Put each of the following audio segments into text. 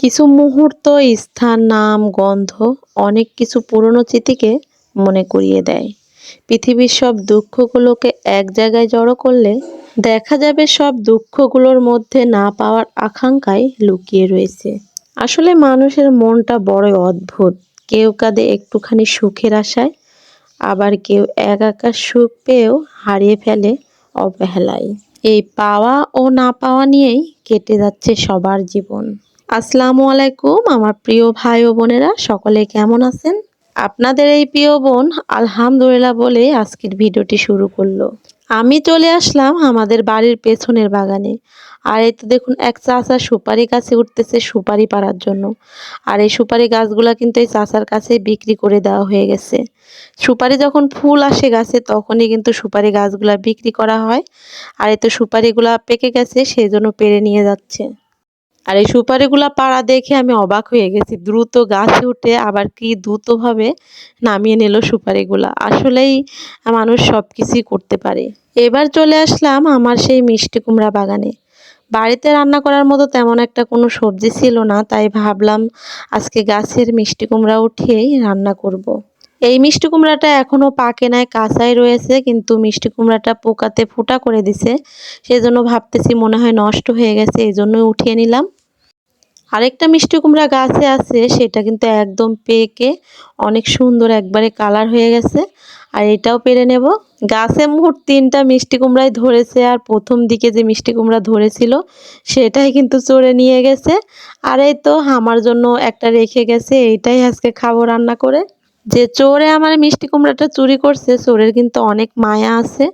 কিছু মুহূর্ত, স্থান, নাম, গন্ধ অনেক কিছু পুরনো স্মৃতিকে মনে করিয়ে দেয়। পৃথিবীর সব দুঃখগুলোকে এক জায়গায় জড়ো করলে দেখা যাবে সব দুঃখগুলোর মধ্যে না পাওয়ার আকাঙ্ক্ষায় লুকিয়ে রয়েছে। আসলে মানুষের মনটা বড়ই অদ্ভুত। কেউ কাঁদে একটুখানি সুখের আশায়, আবার কেউ একা সুখ পেয়েও হারিয়ে ফেলে অবহেলায়। এই পাওয়া ও না পাওয়া নিয়েই কেটে যাচ্ছে সবার জীবন। আসসালামু আলাইকুম আমার প্রিয় ভাই ও বোনেরা, সকলে কেমন আছেন? আপনাদের এই প্রিয় বোন আলহামদুলিল্লাহ বলে আজকের ভিডিওটি শুরু করলো। আমি চলে আসলাম আমাদের বাড়ির পেছনের বাগানে। আর এই তো দেখুন, এক চাচা সুপারি গাছে উঠতেছে সুপারি পাড়ার জন্য। আর এই সুপারি গাছগুলা কিন্তু এই চাচার কাছে বিক্রি করে দেওয়া হয়ে গেছে। সুপারি যখন ফুল আসে গাছে তখনই কিন্তু সুপারি গাছগুলা বিক্রি করা হয়। আর এই তো সুপারিগুলা পেকে গেছে, সেই জন্য পেড়ে নিয়ে যাচ্ছে। আর এই সুপারিগুলা পাড়া দেখে আমি অবাক হয়ে গেছি। দ্রুত গাছে উঠে আবার কি দ্রুতভাবে নামিয়ে নিল সুপারিগুলা। আসলেই মানুষ সব কিছুই করতে পারে। এবার চলে আসলাম আমার সেই মিষ্টি কুমড়া বাগানে। বাড়িতে রান্না করার মতো তেমন একটা কোনো সবজি ছিল না, তাই ভাবলাম আজকে গাছের মিষ্টি কুমড়া উঠিয়েই রান্না করব। এই মিষ্টি কুমড়াটা এখনো পাকে নাই, কাঁচাই রয়েছে, কিন্তু মিষ্টি কুমড়াটা পোকাতে ফুটা করে দিছে। সেজন্য ভাবতেছি মনে হয় নষ্ট হয়ে গেছে, এই জন্যই উঠিয়ে নিলাম। আরেকটা মিষ্টি কুমড়া গাছে আছে, সেটা কিন্তু একদম পেকে অনেক সুন্দর একবারে কালার হয়ে গেছে। আর এটাও পেরে নেব। গাছে মোট 3টা মিষ্টি কুমড়াই ধরেছে, আর প্রথম দিকে যে মিষ্টি কুমড়া ধরেছিল সেটাই কিন্তু চোরে নিয়ে গেছে। আর এই তো আমার জন্য একটা রেখে গেছে, এইটাই আজকে খাবো রান্না করে। যে চোরে আমার মিষ্টি কুমড়াটা চুরি করছে, চোরের কিন্তু অনেক মায়া আছে,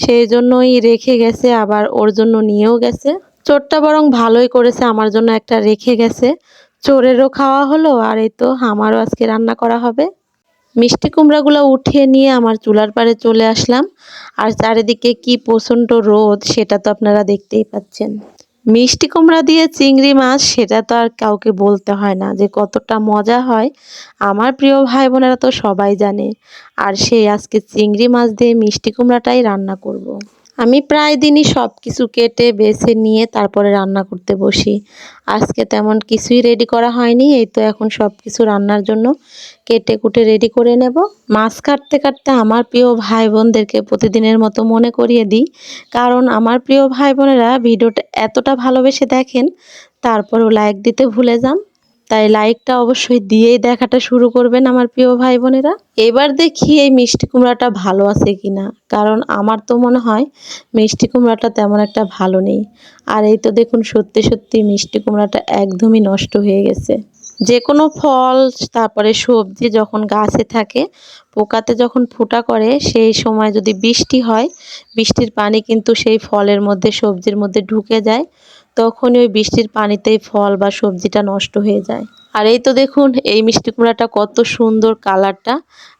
সেই জন্যই রেখে গেছে, আবার ওর জন্য নিয়েও গেছে। চোরটা বরং ভালোই করেছে, আমার জন্য একটা রেখে গেছে। চোরেরও খাওয়া হলো, আর এই তো আমারও আজকে রান্না করা হবে। মিষ্টি কুমড়াগুলো উঠিয়ে নিয়ে আমার চুলার পাড়ে চলে আসলাম। আর চারিদিকে কি প্রচণ্ড রোদ, সেটা তো আপনারা দেখতেই পাচ্ছেন। মিষ্টি কুমড়া দিয়ে চিংড়ি মাছ, সেটা তো আর কাউকে বলতে হয় না যে কতটা মজা হয়। আমার প্রিয় ভাই বোনেরা তো সবাই জানে। আর সেই আজকে চিংড়ি মাছ দিয়ে মিষ্টি কুমড়াটাই রান্না করব। আমি প্রায় দিনই সব কিছু কেটে বেছে নিয়ে তারপরে রান্না করতে বসি। আজকে তেমন কিছুই রেডি করা হয়নি, এই তো এখন সব কিছু রান্নার জন্য কেটে কুটে রেডি করে নেব। মাছ কাটতে কাটতে আমার প্রিয় ভাই বোনদেরকে প্রতিদিনের মতো মনে করিয়ে দিই, কারণ আমার প্রিয় ভাই বোনেরা ভিডিওটা এতটা ভালোবেসে দেখেন, তারপরেও লাইক দিতে ভুলে যান। তাই লাইকটা অবশ্যই দিয়েই দেখাটা শুরু করবেন আমার প্রিয় ভাই বোনেরা। এবার দেখি এই মিষ্টি কুমড়াটা ভালো আছে কিনা, কারণ আমার তো মনে হয় মিষ্টি কুমড়াটা তেমন একটা ভালো নেই। আর এই তো দেখুন, সত্যি সত্যি মিষ্টি কুমড়াটা একদমই নষ্ট হয়ে গেছে। যে কোনো ফল, তারপরে সবজি যখন গাছে থাকে, পোকাতে যখন ফুটা করে, সেই সময় যদি বৃষ্টি হয়, বৃষ্টির পানি কিন্তু সেই ফলের মধ্যে, সবজির মধ্যে ঢুকে যায়, তখনই ওই বৃষ্টির পানিতেই ফল বা সবজিটা নষ্ট হয়ে যায়। আর এই তো দেখুন, এই মিষ্টি কুমড়াটা কত সুন্দর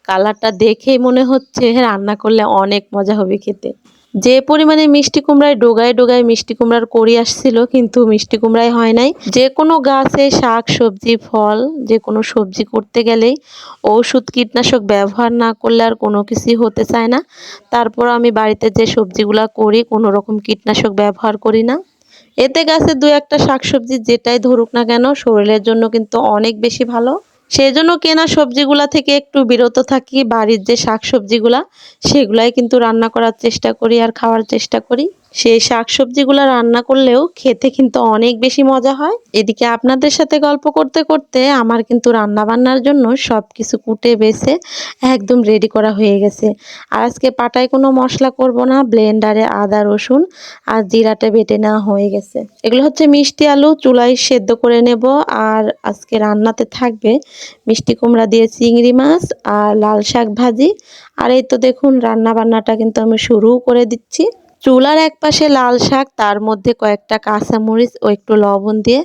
কালারটা দেখেই মনে হচ্ছে রান্না করলে অনেক মজা হবে খেতে। যে পরিমাণে মিষ্টি কুমড়ায় ডোগায় ডোগায় মিষ্টি কুমড়ার কড়ি আসছিল, কিন্তু মিষ্টি কুমড়ায় হয় নাই। যে কোনো গাছে শাক সবজি ফল, যে কোনো সবজি করতে গেলেই ওষুধ কীটনাশক ব্যবহার না করলে আর কোনো কিছুই হতে চায় না। তারপর আমি বাড়িতে যে সবজিগুলা করি, কোনো রকম কীটনাশক ব্যবহার করি না। এতে গাছে 2-1টা শাকসবজি যেটাই ধরুক না কেন, শরীরের জন্য কিন্তু অনেক বেশি ভালো। সেই জন্য কেনা সবজিগুলা থেকে একটু বিরত থাকি। বাড়ির যে শাকসবজিগুলা, সেগুলাই কিন্তু রান্না করার চেষ্টা করি আর খাওয়ার চেষ্টা করি। সেই শাকসবজিগুলা রান্না করলেও খেতে কিন্তু অনেক বেশি মজা হয়। এদিকে আপনাদের সাথে গল্প করতে করতে আমার কিন্তু রান্না বান্নার জন্য সব কিছু কুটে বেছে একদম রেডি করা হয়ে গেছে। আর আজকে পাটায় কোনো মশলা করব না, ব্লেন্ডারে আদা রসুন আর জিরাটা বেটে নেওয়া হয়ে গেছে। এগুলো হচ্ছে মিষ্টি আলু, চুলায় সেদ্ধ করে নেব। আর আজকে রান্নাতে থাকবে মিষ্টি কুমড়া দিয়ে চিংড়ি মাছ আর লাল শাক ভাজি। আর এই তো দেখুন, রান্না বান্নাটা কিন্তু আমি শুরুও করে দিচ্ছি। চুলার এক পাশে লাল শাক, তার মধ্যে কয়েকটা কাঁচামরিচ ও একটু লবণ দিয়ে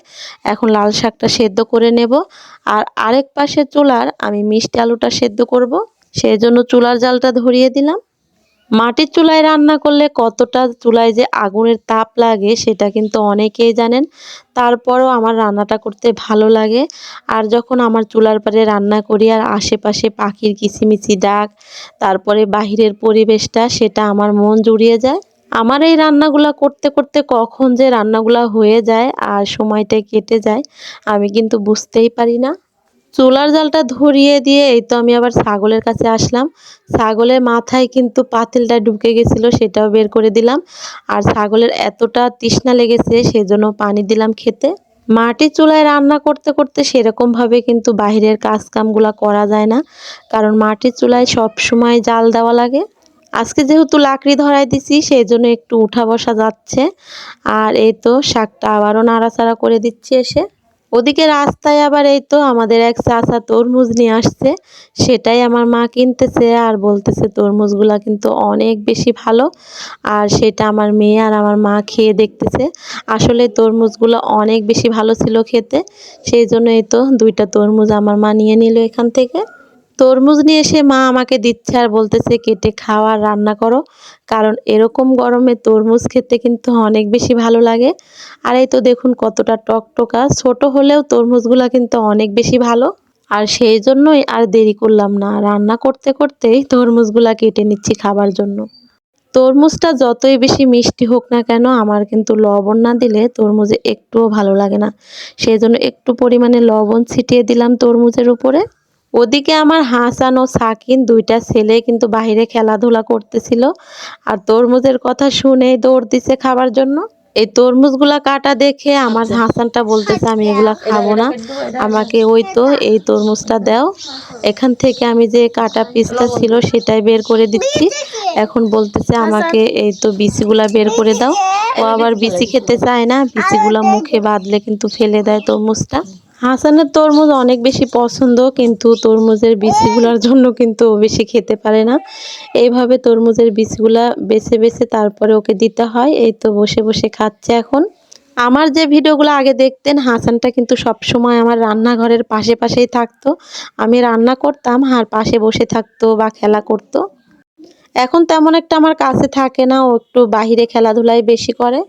এখন লাল শাকটা সেদ্ধ করে নেব। আর আরেক পাশে চুলার আমি মিষ্টি আলুটা সেদ্ধ করব, সেই জন্য চুলার জালটা ধরিয়ে দিলাম। মাটির চুলায় রান্না করলে কতটা চুলায় যে আগুনের তাপ লাগে সেটা কিন্তু অনেকেই জানেন। তারপরও আমার রান্নাটা করতে ভালো লাগে। আর যখন আমার চুলার পাড়ে রান্না করি আর আশেপাশে পাখির কিচিমিচি ডাক, তারপরে বাহিরের পরিবেশটা, সেটা আমার মন জুড়িয়ে যায়। আমার এই রান্নাগুলা করতে করতে কখন যে রান্নাগুলা হয়ে যায় আর সময়টা কেটে যায় আমি কিন্তু বুঝতেই পারি না। চুলার জালটা ধরিয়ে দিয়ে এই তো আমি আবার ছাগলের কাছে আসলাম। ছাগলের মাথায় কিন্তু পাতিলটা ঢুকে গেছিল, সেটাও বের করে দিলাম। আর ছাগলের এতটা তৃষ্ণা লেগেছে সেজন্য পানি দিলাম খেতে। মাটির চুলায় রান্না করতে করতে সেরকমভাবে কিন্তু বাহিরের কাজ কামগুলা করা যায় না, কারণ মাটির চুলায় সব সময় জাল দেওয়া লাগে। আজকে যেহেতু লাকড়ি ধরাই দিছি সেই জন্য একটু উঠা বসা যাচ্ছে। আর এই তো শাকটা আবারও নাড়াচাড়া করে দিচ্ছি এসে। ওদিকে রাস্তায় আবার এই তো আমাদের এক চাচা তরমুজ নিয়ে আসছে, সেটাই আমার মা কিনতেছে আর বলতেছে তরমুজগুলা কিন্তু অনেক বেশি ভালো। আর সেটা আমার মেয়ে আর আমার মা খেয়ে দেখতেছে, আসলে তরমুজগুলো অনেক বেশি ভালো ছিল খেতে। সেই জন্য এই তো 2টা তরমুজ আমার মা নিয়ে নিল এখান থেকে। তরমুজ নিয়ে এসে মা আমাকে দিচ্ছে আর বলতেছে কেটে খাও আর রান্না করো, কারণ এরকম গরমে তরমুজ খেতে কিন্তু অনেক বেশি ভালো লাগে। আর এই তো দেখুন কতটা টকটকা, ছোট হলেও তরমুজগুলা কিন্তু অনেক বেশি ভালো। আর সেই জন্যই আর দেরি করলাম না, রান্না করতে করতেই তরমুজগুলা কেটে নিচ্ছি খাবার জন্য। তরমুজটা যতই বেশি মিষ্টি হোক না কেন আমার কিন্তু লবণ না দিলে তরমুজে একটুও ভালো লাগে না, সেই জন্য একটু পরিমাণে লবণ ছিটিয়ে দিলাম তরমুজের উপরে। ওদিকে আমার হাসান ও সাকিন 2টা ছেলে কিন্তু বাইরে খেলাধুলা করতেছিল, আর তরমুজের কথা শুনেই দৌড় দিছে খাবার জন্য। এই তরমুজগুলা কাটা দেখে আমার হাসানটা বলতেছে আমি এগুলা খাবো না, আমাকে ওই তো এই তরমুজটা দাও। এখান থেকে আমি যে কাটা পিসটা ছিল সেটাই বের করে দিচ্ছি। এখন বলতেছে আমাকে এই তো বিচিগুলা বের করে দাও। ও আবার বিচি খেতে চায় না, বিচিগুলা মুখে বাঁধলে কিন্তু ফেলে দেয় তরমুজটা। হাসানের তরমুজ অনেক বেশি পছন্দ, কিন্তু তরমুজের বিচিগুলার জন্য কিন্তু ও বেশি খেতে পারে না। এইভাবে তরমুজের বীজগুলা বেছে বেছে তারপরে ওকে দিতে হয়। এই তো বসে বসে খাচ্ছে এখন। আমার যে ভিডিওগুলো আগে দেখতেন, হাসানটা কিন্তু সবসময় আমার রান্নাঘরের পাশে পাশেই থাকতো। আমি রান্না করতাম আর পাশে বসে থাকতো বা খেলা করতো। এখন তেমন একটা আমার কাছে থাকে না, ও একটু বাহিরে খেলাধুলাই বেশি করে।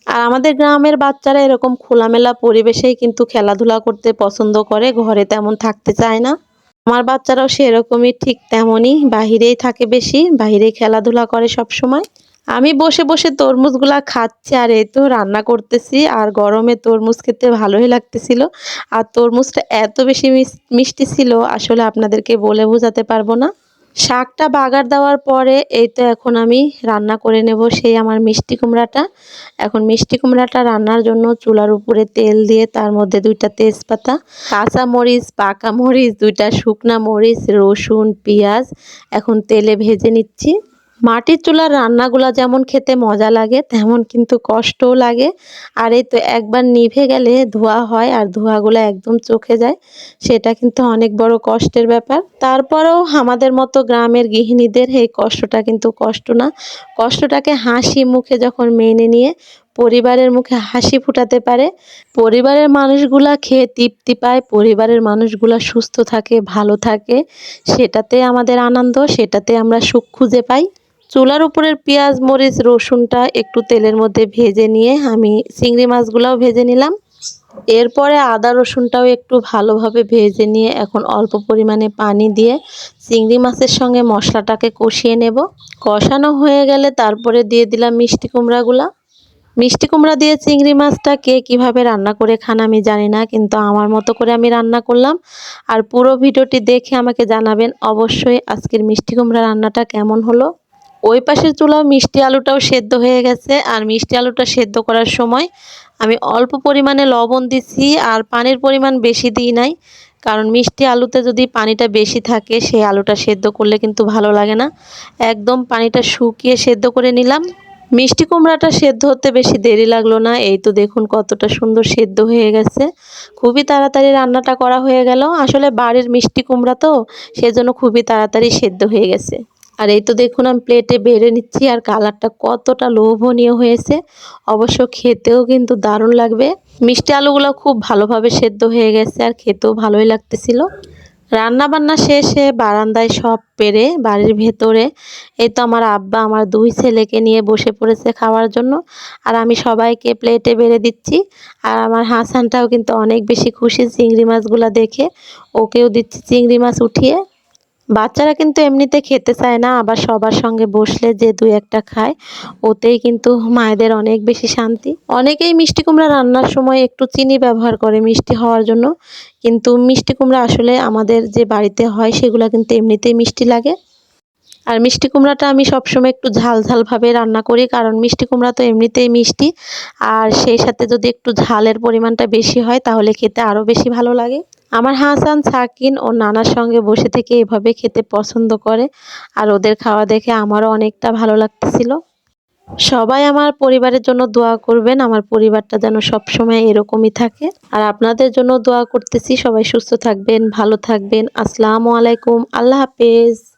আর আমাদের গ্রামের বাচ্চারা এরকম খোলামেলা পরিবেশেই কিন্তু খেলাধুলা করতে পছন্দ করে, ঘরে তেমন থাকতে চায় না। আমার বাচ্চারাও সেরকমই, ঠিক তেমনই বাহিরেই থাকে বেশি, বাহিরেই খেলাধুলা করে সব সময়। আমি বসে বসে তরমুজগুলা খাচ্ছি আর এই তো রান্না করতেছি, আর গরমে তরমুজ খেতে ভালোই লাগতেছিল। আর তরমুজটা এত বেশি মিষ্টি ছিল আসলে আপনাদেরকে বলে বোঝাতে পারবো না। শাকটা বাগার দেওয়ার পরে এই তো এখন আমি রান্না করে নেব সেই আমার মিষ্টি কুমড়াটা। এখন মিষ্টি কুমড়াটা রান্নার জন্য চুলার উপরে তেল দিয়ে তার মধ্যে 2টা তেজপাতা, কাঁচা মরিচ, পাকা মরিচ, 2টা শুকনা মরিচ, রসুন, পেঁয়াজ এখন তেলে ভেজে নিচ্ছি। মাটির চুলার রান্নাগুলা যেমন খেতে মজা লাগে তেমন কিন্তু কষ্টও লাগে। আর এই তো একবার নিভে গেলে ধোঁয়া হয় আর ধোঁয়াগুলো একদম চোখে যায়, সেটা কিন্তু অনেক বড় কষ্টের ব্যাপার। তারপরেও আমাদের মতো গ্রামের গৃহিণীদের এই কষ্টটা কিন্তু কষ্ট না, কষ্টটাকে হাসি মুখে যখন মেনে নিয়ে পরিবারের মুখে হাসি ফুটাতে পারে, পরিবারের মানুষগুলা খেয়ে তৃপ্তি পায়, পরিবারের মানুষগুলা সুস্থ থাকে, ভালো থাকে, সেটাতে আমাদের আনন্দ, সেটাতে আমরা সুখ খুঁজে পাই। চুলার উপরের পেঁয়াজ, মরিচ, রসুনটা একটু তেলের মধ্যে ভেজে নিয়ে আমি চিংড়ি মাছগুলাও ভেজে নিলাম। এরপরে আদা রসুনটাও একটু ভালোভাবে ভেজে নিয়ে এখন অল্প পরিমাণে পানি দিয়ে চিংড়ি মাছের সঙ্গে মশলাটাকে কষিয়ে নেব। কষানো হয়ে গেলে তারপরে দিয়ে দিলাম মিষ্টি কুমড়াগুলা। মিষ্টি কুমড়া দিয়ে চিংড়ি মাছটা কে কীভাবে রান্না করে খান আমি জানি না, কিন্তু আমার মতো করে আমি রান্না করলাম। আর পুরো ভিডিওটি দেখে আমাকে জানাবেন অবশ্যই আজকের মিষ্টি কুমড়া রান্নাটা কেমন হলো। ওই পাশের চুলাও মিষ্টি আলুটাও সেদ্ধ হয়ে গেছে, আর মিষ্টি আলুটা সেদ্ধ করার সময় আমি অল্প পরিমাণে লবণ দিছি আর পানির পরিমাণ বেশি দিই নাই, কারণ মিষ্টি আলুতে যদি পানিটা বেশি থাকে সেই আলুটা সেদ্ধ করলে কিন্তু ভালো লাগে না। একদম পানিটা শুকিয়ে সেদ্ধ করে নিলাম। মিষ্টি কুমড়াটা সেদ্ধ হতে বেশি দেরি লাগলো না, এই তো দেখুন কতটা সুন্দর সেদ্ধ হয়ে গেছে। খুবই তাড়াতাড়ি রান্নাটা করা হয়ে গেল, আসলে বাড়ির মিষ্টি কুমড়া তো সেজন্য খুবই তাড়াতাড়ি সেদ্ধ হয়ে গেছে। আর এই তো দেখুন আমি প্লেটে বেড়ে নিচ্ছি, আর কালারটা কতটা লোভনীয় হয়েছে, অবশ্য খেতেও কিন্তু দারুণ লাগবে। মিষ্টি আলুগুলো খুব ভালোভাবে সেদ্ধ হয়ে গেছে আর খেতেও ভালোই লাগতেছিল। রান্না বান্না শেষে বারান্দায় সব পেরে বাড়ির ভেতরে এই তো আমার আব্বা আমার 2 ছেলেকে নিয়ে বসে পড়েছে খাওয়ার জন্য, আর আমি সবাইকে প্লেটে বেড়ে দিচ্ছি। আর আমার হাসানটাও কিন্তু অনেক বেশি খুশি চিংড়ি মাছগুলা দেখে, ওকেও দিচ্ছি চিংড়ি মাছ উঠিয়ে। বাচ্চারা কিন্তু এমনিতে খেতে চায় না, আবার সবার সঙ্গে বসলে যে দুই একটা খায়, ওতেই কিন্তু মায়েদের অনেক বেশি শান্তি। অনেকেই মিষ্টি কুমড়া রান্নার সময় একটু চিনি ব্যবহার করে মিষ্টি হওয়ার জন্য, কিন্তু মিষ্টি কুমড়া আসলে আমাদের যে বাড়িতে হয় সেগুলো কিন্তু এমনিতেই মিষ্টি লাগে। আর মিষ্টি কুমড়াটা আমি সবসময় একটু ঝাল ঝালভাবে রান্না করি, কারণ মিষ্টি কুমড়া তো এমনিতেই মিষ্টি, আর সেই সাথে যদি একটু ঝালের পরিমাণটা বেশি হয় তাহলে খেতে আরও বেশি ভালো লাগে। আমার হাসান সাকিন ও নানার সঙ্গে বসে থেকে এভাবে খেতে পছন্দ করে, আর ওদের খাওয়া দেখে আমারও অনেকটা ভালো লাগতেছিল। সবাই আমার পরিবারের জন্য দোয়া করবেন, আমার পরিবারটা যেন সবসময় এরকমই থাকে। আর আপনাদের জন্য দোয়া করতেছি, সবাই সুস্থ থাকবেন, ভালো থাকবেন। আসসালামু আলাইকুম, আল্লাহ হাফেজ।